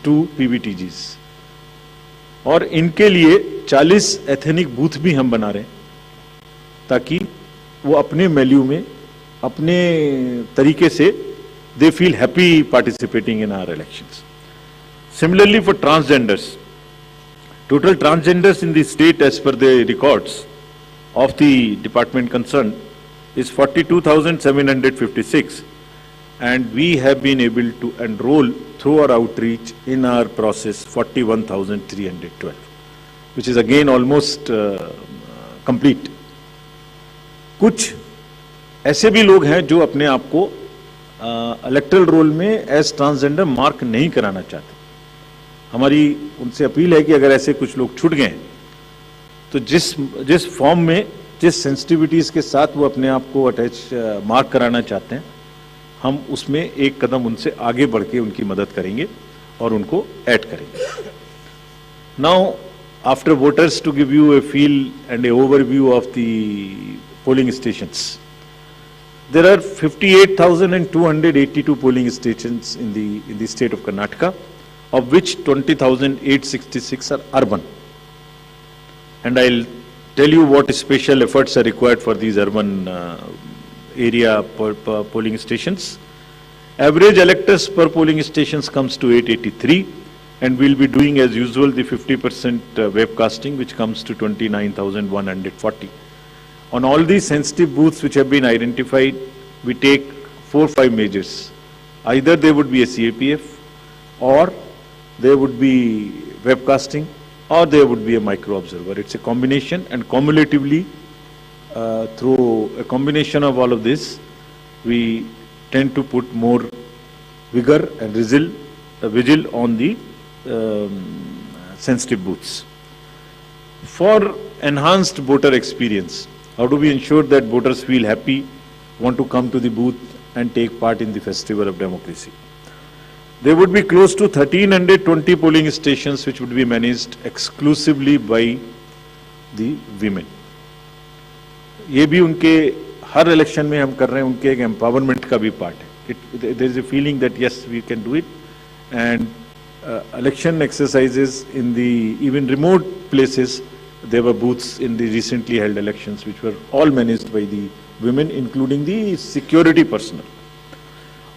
2 PBTGs, और इनके लिए 40 एथनिक बूथ भी हम बना रहे हैं ताकि वो अपने वैल्यू में अपने तरीके से they feel happy participating in our elections. Similarly, for transgenders, total transgenders in the state as per the records of the department concerned is 42,756, and we have been able to enroll through our outreach in our process 41,312, which is again almost complete. कुछ ऐसे भी लोग हैं जो अपने आप को electoral role में एज ट्रांसजेंडर मार्क नहीं कराना चाहते. हमारी उनसे अपील है कि अगर ऐसे कुछ लोग छूट गए तो जिस फॉर्म में जिस सेंसिटिविटीज के साथ वो अपने आप को अटैच मार्क कराना चाहते हैं, हम उसमें एक कदम उनसे आगे बढ़ के उनकी मदद करेंगे और उनको ऐड करेंगे. Now after voters to give you a feel and a overview of the polling stations. There are 58,282 polling stations in the state of Karnataka, of which 20,866 are urban. And I'll tell you what special efforts are required for these urban area polling stations. Average electors per polling stations comes to 883, and we'll be doing as usual the 50% webcasting, which comes to 29,140. On all these sensitive booths which have been identified, we take 4-5 measures. Either they would be a CAPF, or there would be webcasting, or there would be a micro observer. It's a combination, and cumulatively, through a combination of all of this, we tend to put more vigor and vigil on the sensitive booths. For enhanced voter experience, how do we ensure that voters feel happy, want to come to the booth and take part in the festival of democracy? There would be close to 1,320 polling stations which would be managed exclusively by the women. ये भी उनके हर election में हम कर रहे हैं, उनके एक एम्पावरमेंट का भी पार्ट है. There is a feeling that yes, we can do it, and election exercises in the even remote places. There were booths in the recently held elections which were all managed by the women, including the security personnel.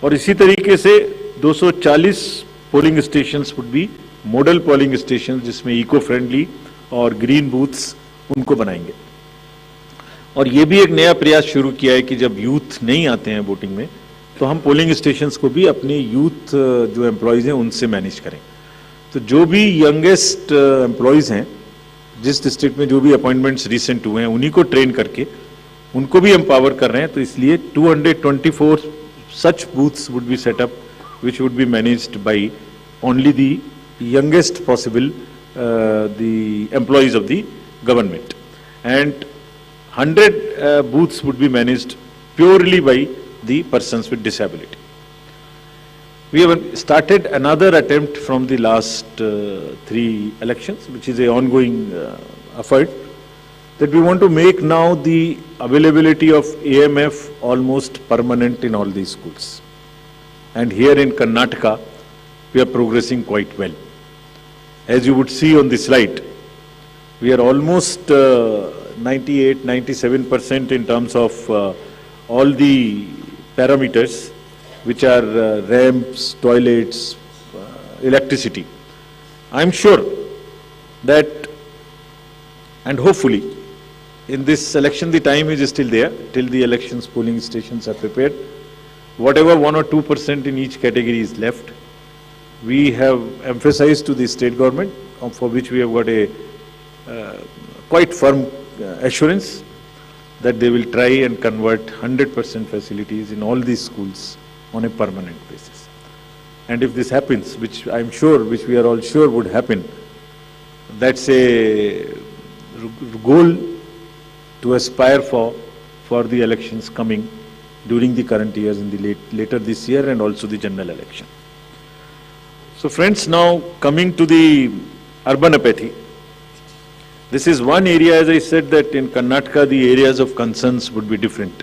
और इसी तरीके से 240 polling stations would be model polling stations, जिसमें eco friendly और green booths उनको बनाएंगे. और ये भी एक नया प्रयास शुरू किया है कि जब यूथ नहीं आते हैं वोटिंग में, तो हम पोलिंग स्टेशंस को भी अपने यूथ जो एम्प्लॉयज हैं उनसे मैनेज करें. तो जो भी यंगेस्ट एम्प्लॉयज हैं, जिस डिस्ट्रिक्ट में जो भी अपॉइंटमेंट्स रिसेंट हुए हैं, उन्हीं को ट्रेन करके उनको भी एम्पावर कर रहे हैं. तो इसलिए 224 such booths would be set up which would be managed by only the youngest possible the employees of the government, and 100 booths would be managed purely by the persons with disability. We have started another attempt from the last 3 elections, which is an ongoing effort, that we want to make now the availability of AMF almost permanent in all these schools. And here in Karnataka, we are progressing quite well. As you would see on the slide, we are almost 98-97% in terms of all the parameters, which are ramps, toilets, electricity. I am sure that, and hopefully, in this election, the time is still there till the elections polling stations are prepared. Whatever 1 or 2% in each category is left, we have emphasized to the state government, for which we have got a quite firm assurance that they will try and convert 100% facilities in all these schools on a permanent basis. And if this happens, which I am sure, which we are all sure would happen, that's a goal to aspire for the elections coming during the current years, in the later this year, and also the general election. So friends, now coming to the urban apathy. This is one area, as I said, that in Karnataka the areas of concerns would be different.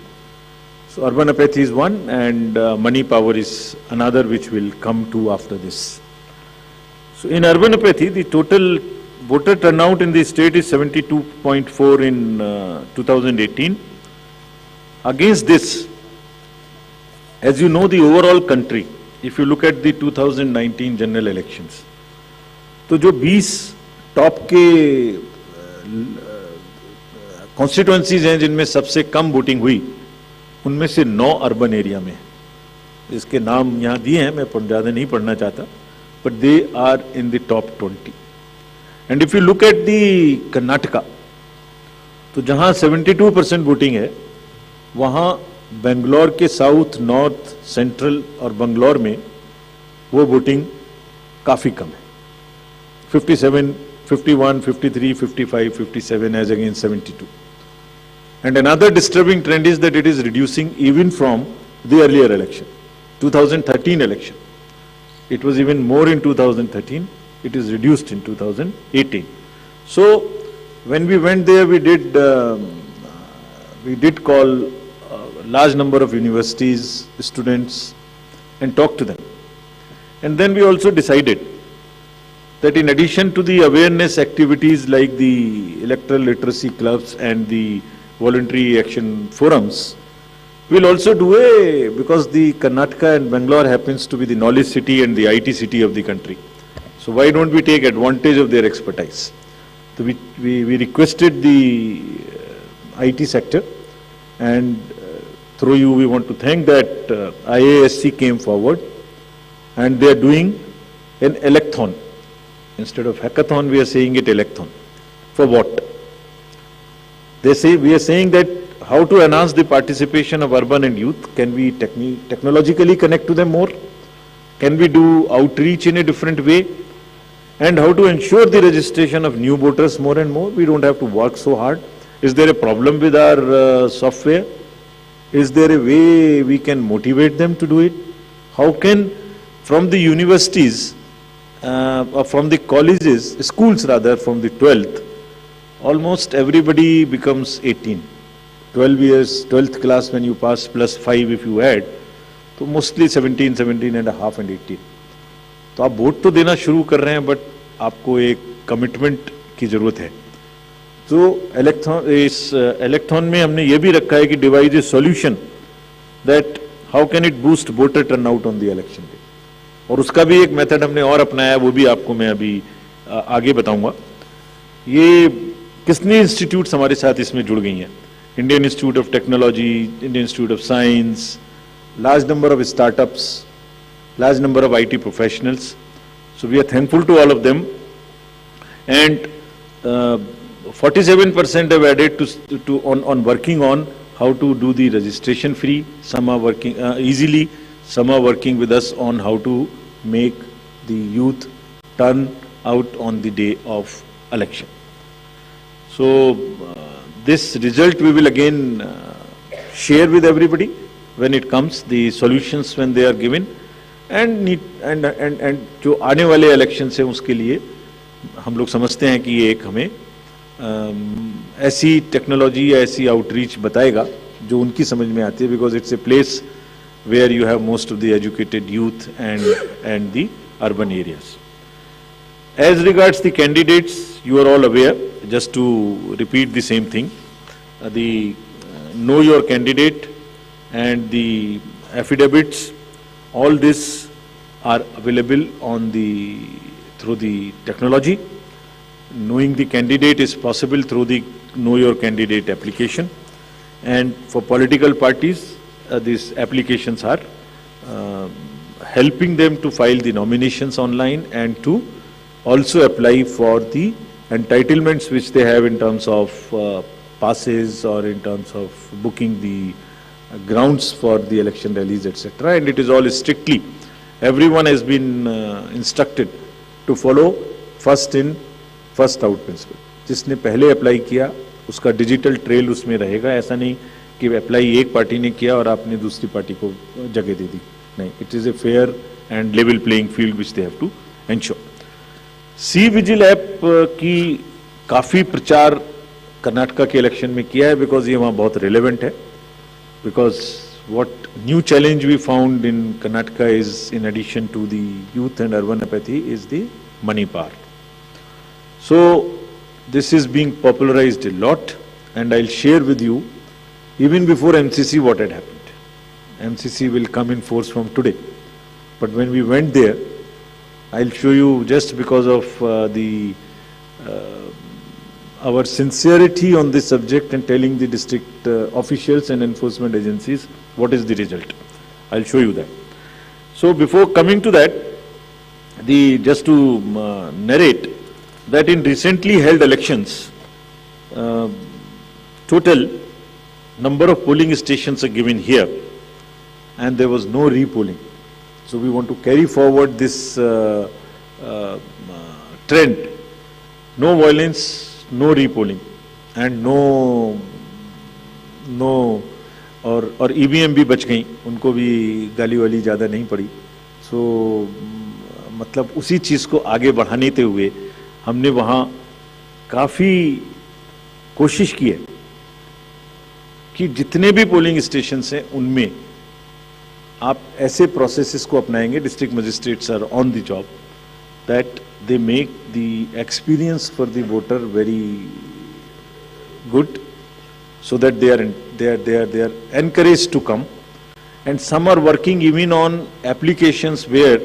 So urban apathy is one, and money power is another, which will come to after this. So in urban apathy, the total voter turnout in the state is 72.4 in 2018. Against this, as you know, the overall country, if you look at the 2019 general elections, तो जो 20 top के constituencies हैं जिनमें सबसे कम voting हुई, उनमें से 9 urban area में, इसके नाम यहाँ दिए हैं, मैं ज़्यादा नहीं पढ़ना चाहता, but they are in the top 20. And if you look at the Karnataka, तो जहाँ 72% वोटिंग है, वहाँ बेंगलोर के साउथ, नॉर्थ, सेंट्रल और बंगलौर में वो वोटिंग काफ़ी कम है. 57, 51, 53, 55, 57 as against 72. And another disturbing trend is that it is reducing even from the earlier election, 2013 election. It was even more in 2013. It is reduced in 2018. So when we went there, we did call a large number of universities, students, and talk to them. And then we also decided that in addition to the awareness activities like the electoral literacy clubs and the voluntary action forums, we'll also do because the Karnataka and Bangalore happens to be the knowledge city and the IT city of the country. So why don't we take advantage of their expertise? So we requested the IT sector, and through you we want to thank that IASC came forward, and they are doing an electhon. Instead of hackathon, we are saying it electhon. For what? They say, we are saying that how to enhance the participation of urban and youth. Can we technologically connect to them more? Can we do outreach in a different way? And how to ensure the registration of new voters more and more? We don't have to work so hard. Is there a problem with our software? Is there a way we can motivate them to do it? How can, from the universities, or from the colleges, schools rather, from the 12th, almost everybody becomes 18. 12 years, 12th class when you pass plus 5 if you add, तो mostly 17, 17 and a half and 18. तो आप vote तो देना शुरू कर रहे हैं, but आपको एक कमिटमेंट की जरूरत है. तो इस इलेक्थॉन में हमने ये भी रखा है कि device A solution that how can it boost voter turnout on the election day. और उसका भी एक मेथड हमने और अपनाया, वो भी आपको मैं अभी आगे बताऊंगा. ये कितनी इंस्टीट्यूट्स हमारे साथ इसमें जुड़ गई हैं. Indian institute of technology, Indian institute of science, large number of startups, large number of IT professionals. So we are thankful to all of them. And 47% have added on working on how to do the registration free. Some are working easily. Some are working with us on how to make the youth turn out on the day of election. So this result we will again share with everybody when it comes, the solutions when they are given, and जो आने वाले election से उसके लिए हम लोग समझते हैं कि ये एक हमें ऐसी टेक्नोलॉजी या ऐसी आउटरीच बताएगा जो उनकी समझ में आती है, because it's a place where you have most of the educated youth and the urban areas. As regards the candidates, you are all aware, just to repeat the same thing, the know your candidate and the affidavits, all this are available on through the technology. Knowing the candidate is possible through the Know Your Candidate application. And for political parties, these applications are helping them to file the nominations online and to also apply for the entitlements which they have in terms of passes or in terms of booking the grounds for the election rallies, etc. And it is all strictly, everyone has been instructed to follow first in first out principle. जिसने पहले apply किया उसका digital trail उसमें रहेगा. ऐसा नहीं कि apply एक पार्टी ने किया और आपने दूसरी पार्टी को जगह दे दी. नहीं, it is a fair and level playing field which they have to ensure. C vigil app की काफी प्रचार कर्नाटका के इलेक्शन में किया है, बिकॉज ये वहाँ बहुत रिलेवेंट है. Because what new challenge we found in Karnataka is, in addition to the youth and urban apathy, is the money power. So this is being popularized a lot, and I'll share with you even before MCC what had happened. MCC will come in force from today. But when we went there, I'll show you, just because of our sincerity on this subject and telling the district officials and enforcement agencies what is the result. I'll show you that. So before coming to that, just to narrate that in recently held elections, total number of polling stations are given here, and there was no repolling. So we want to carry forward this trend. No violence, no repolling, and no और EVM भी बच गई, उनको भी गाली वाली ज़्यादा नहीं पड़ी. सो मतलब उसी चीज़ को आगे बढ़ाने हुए हमने वहाँ काफ़ी कोशिश की है कि जितने भी पोलिंग स्टेशंस हैं उनमें आप ऐसे प्रोसेसेस को अपनाएंगे. District magistrates are on the job that they make the experience for the voter very good, so that they are encouraged to come. And some are working even on applications where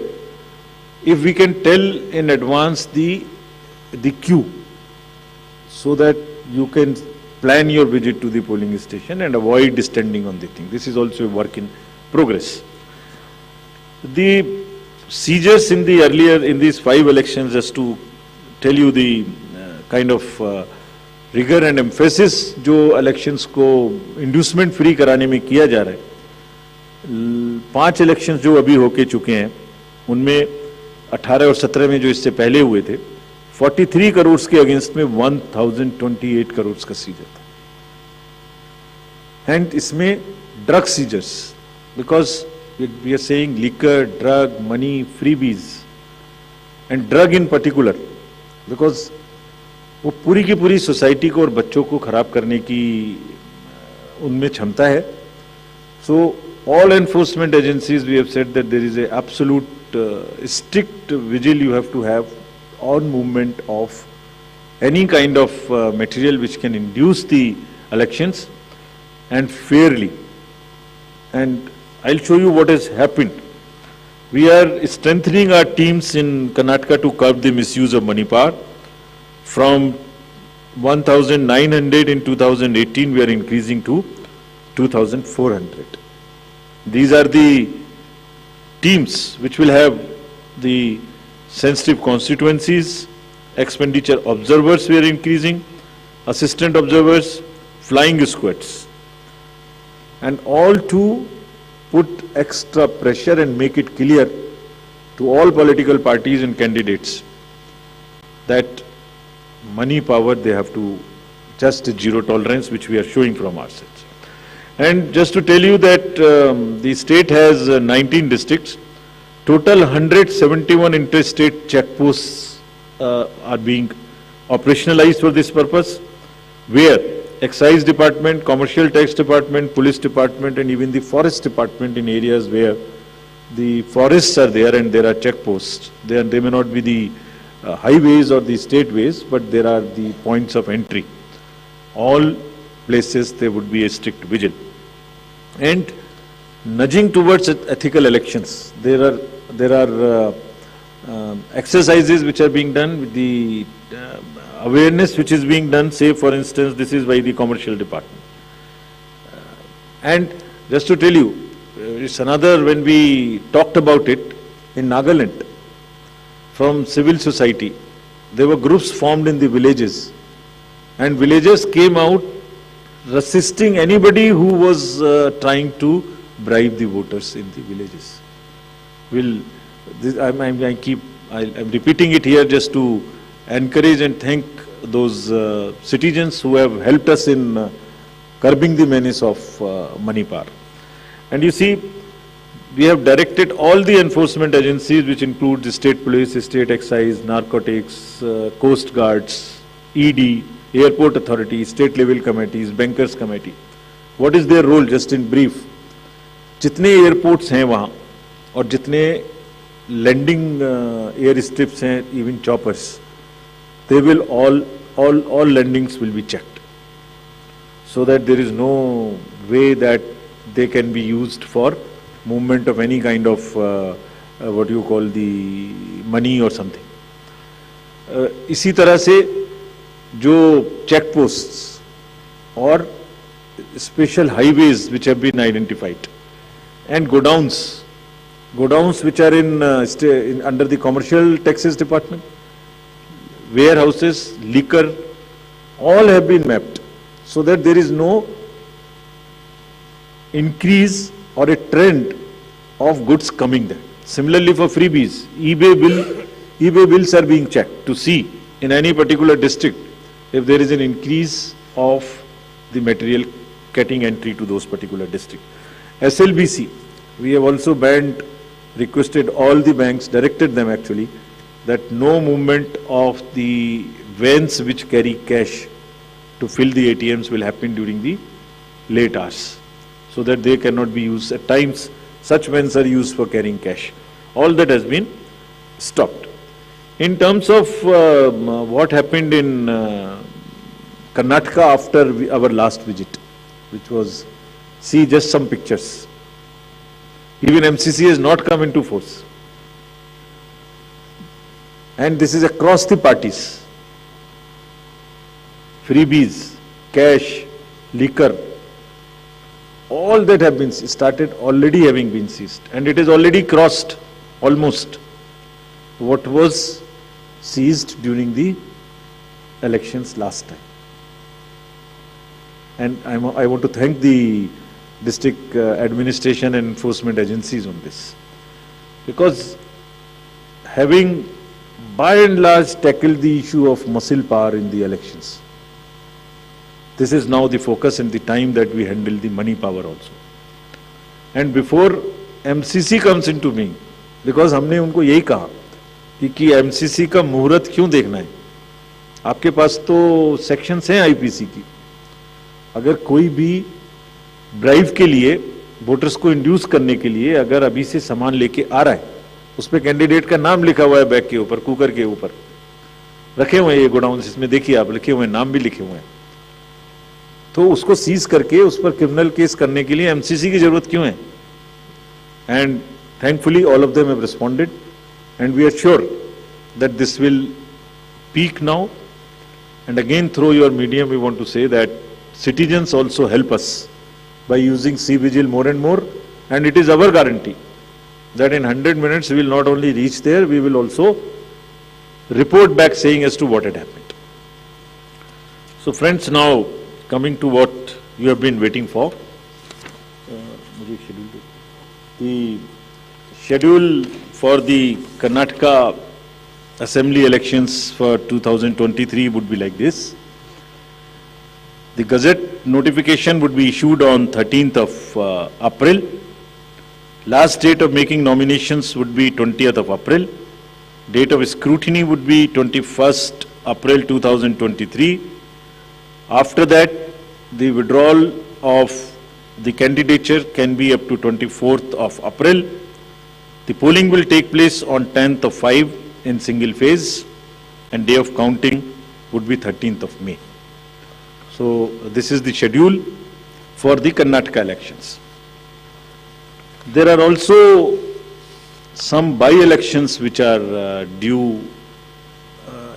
if we can tell in advance the queue, so that you can plan your visit to the polling station and avoid standing on the thing. This is also a work in progress. The seizures in these 5 elections, just to tell you the kind of rigour and emphasis जो elections को inducement free कराने में किया जा रहा है. 5 elections जो अभी होके चुके हैं उनमें 18 और 17 में जो इससे पहले हुए थे, 43 करोड़ के अगेंस्ट में 1028 करोड़ का सीजर था. एंड इसमें drug seizures, because we are saying liquor, drug, money, freebies and drug in particular, because वो पूरी की पूरी सोसाइटी को और बच्चों को खराब करने की उनमें क्षमता है. So all enforcement agencies we have said that there is a absolute strict vigil you have to have on movement of any kind of material which can induce the elections and fairly. And I will show you what has happened. We are strengthening our teams in Karnataka to curb the misuse of money power. From 1,900 in 2018, we are increasing to 2,400. These are the teams which will have the sensitive constituencies. Expenditure observers we are increasing, assistant observers, flying squads, and all to put extra pressure and make it clear to all political parties and candidates that money power, they have to just zero tolerance, which we are showing from our sides. And just to tell you that the state has 19 districts. Total 171 interstate checkposts are being operationalized for this purpose, where excise department, commercial tax department, police department, and even the forest department in areas where the forests are there and there are checkposts. They may not be the highways or the state ways, but there are the points of entry. All places there would be a strict vigil. And nudging towards ethical elections, there are exercises which are being done with the awareness which is being done. Say for instance, this is by the commercial department. And just to tell you, it's another, when we talked about it in Nagaland, from civil society, there were groups formed in the villages, and villagers came out resisting anybody who was trying to bribe the voters in the villages. I'm repeating it here just to encourage and thank those citizens who have helped us in curbing the menace of money power. And you see, we have directed all the enforcement agencies, which include the state police, state excise, narcotics, coast guards, ED, airport authority, state level committees, bankers committee. What is their role? Just in brief, जितने airports हैं वहाँ और जितने lending airstrips and even choppers, they will all lendings will be checked, so that there is no way that they can be used for movement of any kind of what you call the money or something. इसी तरह से जो check posts or special highways which have been identified and godowns which are in under the commercial taxes department, warehouses, liquor, all have been mapped, so that there is no increase or a trend of goods coming there. Similarly for freebies, eBay bills are being checked to see in any particular district if there is an increase of the material getting entry to those particular districts. SLBC, we have also requested all the banks, directed them actually, that no movement of the vans which carry cash to fill the ATMs will happen during the late hours, so that they cannot be used. At times, such vans are used for carrying cash. All that has been stopped. In terms of what happened in Karnataka after our last visit, which was, see just some pictures. Even MCC has not come into force. And this is across the parties. Freebies, cash, liquor, all that have been started already having been seized. And it is already crossed almost what was seized during the elections last time. And I want to thank the district administration and enforcement agencies on this, because having by and large tackled the issue of muscle power in the elections, this is now the focus and the time that we handle the money power also. And before MCC comes into being, because हमने उनको यही कहा कि MCC का मुहूर्त क्यों देखना है, आपके पास तो सेक्शंस हैं आईपीसी की, अगर कोई भी ब्राइब के लिए वोटर्स को इंड्यूस करने के लिए अगर अभी से सामान लेके आ रहा है, उस पर कैंडिडेट का नाम लिखा हुआ है बैग के ऊपर, कुकर के ऊपर रखे हुए हैं ये गोडाउन, इसमें देखिए आप लिखे हुए हैं, नाम भी लिखे हुए हैं, तो उसको सीज करके उस पर क्रिमिनल केस करने के लिए एमसीसी की जरूरत क्यों है? And thankfully all of them have responded and we are sure that this will peak now. And again through your medium we want to say that citizens also help us by using C-Vigil more and more, and it is our guarantee that in 100 minutes we will not only reach there, we will also report back saying as to what had happened. So friends, now coming to what you have been waiting for, the schedule for the Karnataka Assembly elections for 2023 would be like this. The Gazette notification would be issued on 13th of April. Last date of making nominations would be 20th of April. Date of scrutiny would be 21st April 2023. After that, the withdrawal of the candidature can be up to 24th of April. The polling will take place on 10th of 5 in single phase, and day of counting would be 13th of May. So this is the schedule for the Karnataka elections. There are also some by-elections which are due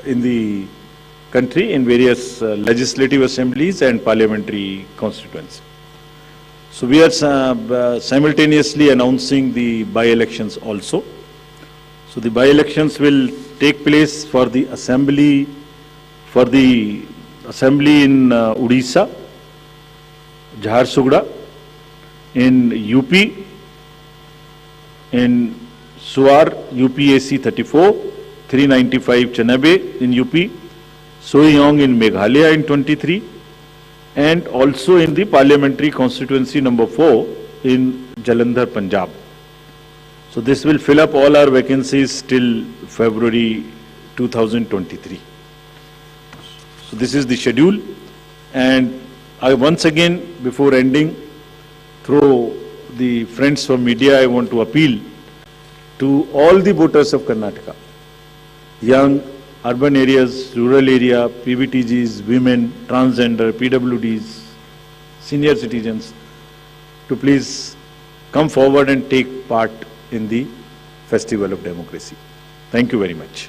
in the country in various legislative assemblies and parliamentary constituencies. So we are simultaneously announcing the by-elections also. So the by-elections will take place for the assembly in Odisha, Jharsuguda, in UP, in Suar, UPAC 34, 395 Chanabe in UP, Soiyong in Meghalaya in 23, and also in the parliamentary constituency number 4 in Jalandhar, Punjab. So this will fill up all our vacancies till February 2023. So this is the schedule, and I once again, before ending, through the friends from media, I want to appeal to all the voters of Karnataka, young, urban areas, rural area, PBTGs, women, transgender, PWDs, senior citizens, to please come forward and take part in the Festival of Democracy. Thank you very much.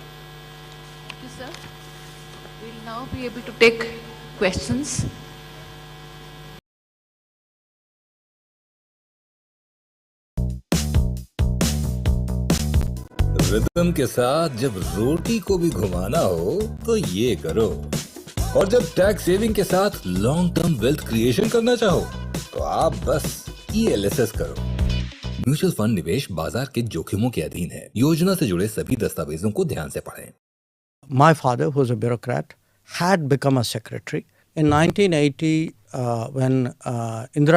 Thank you, sir. We'll now be able to take questions. Rhythm के साथ जब रोटी को भी घुमाना हो तो ये करो, और जब टैक्स सेविंग के साथ लॉन्ग टर्म वेल्थ क्रिएशन करना चाहो तो आप बस ELSS करो। म्यूचुअल फंड निवेश बाजार के जोखिमों के अधीन है। योजना से जुड़े सभी दस्तावेजों को ध्यान से पढ़ें। My father, who was a bureaucrat, had become a secretary. In 1980, when Indira